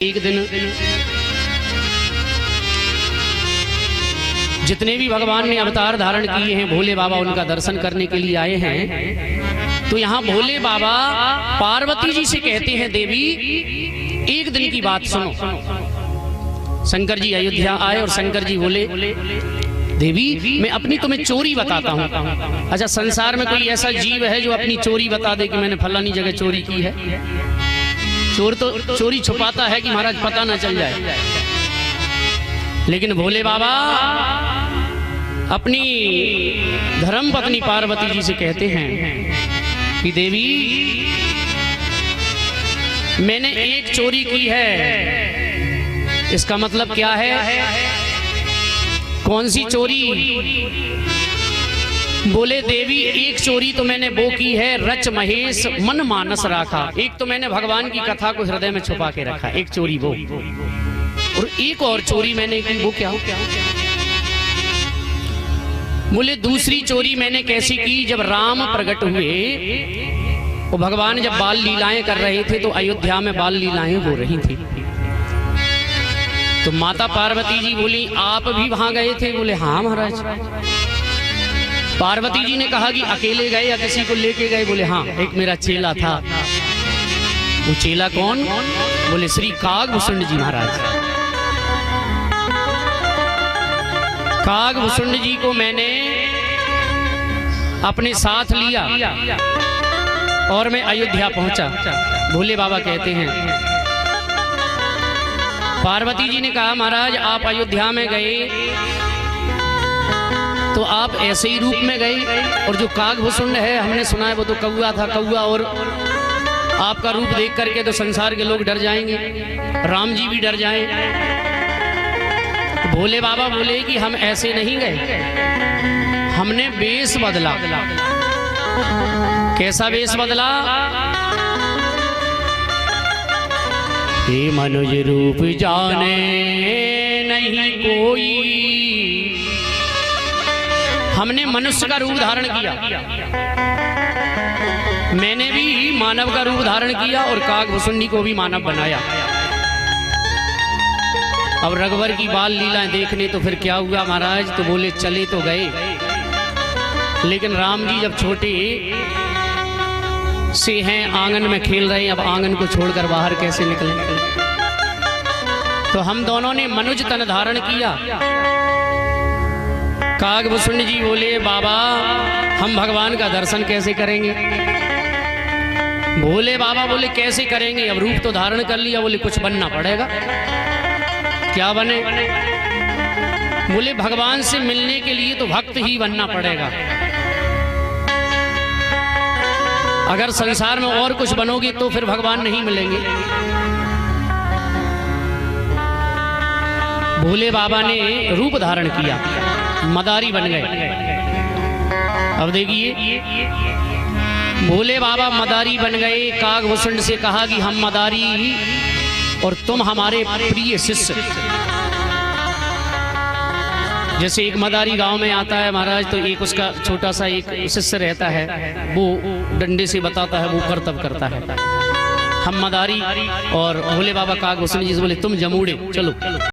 एक दिन जितने भी भगवान ने अवतार धारण किए हैं, भोले बाबा उनका दर्शन करने के लिए आए हैं। तो यहाँ भोले बाबा पार्वती जी से कहते हैं, देवी एक दिन की बात सुनो। शंकर जी अयोध्या आए और शंकर जी बोले, देवी मैं अपनी तुम्हें चोरी बताता हूँ। अच्छा, संसार में कोई ऐसा जीव है जो अपनी चोरी बता दे कि मैंने फलानी जगह चोरी की है? चोर तो चोरी छुपाता है कि महाराज पता ना चल जाए, लेकिन भोले बाबा अपनी धर्म पत्नी पार्वती जी से कहते हैं कि देवी मैंने एक चोरी की है। इसका मतलब क्या है? कौन सी चोरी? बोले देवी एक चोरी तो मैंने वो की है, रच महेश मन मानस राखा। एक तो मैंने भगवान की कथा को हृदय में छुपा के रखा, एक चोरी वो। और एक और चोरी मैंने की, वो क्या? बोले दूसरी चोरी मैंने कैसी की? जब राम प्रकट हुए, वो भगवान जब बाल लीलाएं कर रहे थे तो अयोध्या में बाल लीलाएं हो रही थी। तो माता पार्वती जी बोली, आप भी वहां गए थे? बोले हाँ महाराज। पार्वती जी ने कहा कि अकेले गए या किसी को लेके गए? बोले हाँ, एक मेरा चेला था। वो चेला कौन? बोले श्री कागभूषण जी महाराज। कागभूषण जी को मैंने अपने साथ लिया और मैं अयोध्या पहुंचा। भोले बाबा कहते हैं, पार्वती जी ने कहा महाराज आप अयोध्या में गए तो आप ऐसे ही रूप में गए, और जो कागभूषण है हमने सुना है वो तो कौआ था, कौआ। और आपका रूप देख करके तो संसार के लोग डर जाएंगे, राम जी भी डर जाएं। तो भोले बाबा बोले कि हम ऐसे नहीं गए, हमने वेश बदला। कैसा वेश बदला? हे मनुज रूप जाने नहीं कोई, हमने मनुष्य का रूप धारण किया। मैंने भी मानव का रूप धारण किया और कागभूषण को भी मानव बनाया। अब रघुवर की बाल लीलाएं देखने तो फिर क्या हुआ महाराज? तो बोले चले तो गए, लेकिन राम जी जब छोटे से हैं, आंगन में खेल रहे हैं, अब आंगन को छोड़कर बाहर कैसे निकले? तो हम दोनों ने मनुज तन धारण किया। कागभूषण जी बोले, बाबा हम भगवान का दर्शन कैसे करेंगे? भोले बाबा बोले कैसे करेंगे? अब रूप तो धारण कर लिया। बोले कुछ बनना पड़ेगा। क्या बने? बोले भगवान से मिलने के लिए तो भक्त ही बनना पड़ेगा। अगर संसार में और कुछ बनोगे तो फिर भगवान नहीं मिलेंगे। भोले बाबा ने रूप धारण किया, मदारी बन गए। अब देखिए, भोले बाबा मदारी बन गए। कागभूषण से कहा कि हम मदारी और तुम हमारे प्रिय शिष्य। जैसे एक मदारी गांव में आता है महाराज, तो एक उसका छोटा सा एक शिष्य रहता है, वो डंडे से बताता है, वो कर्तव्य करता है। हम मदारी और भोले बाबा कागभूषण जी से बोले तुम जमूड़े चलो।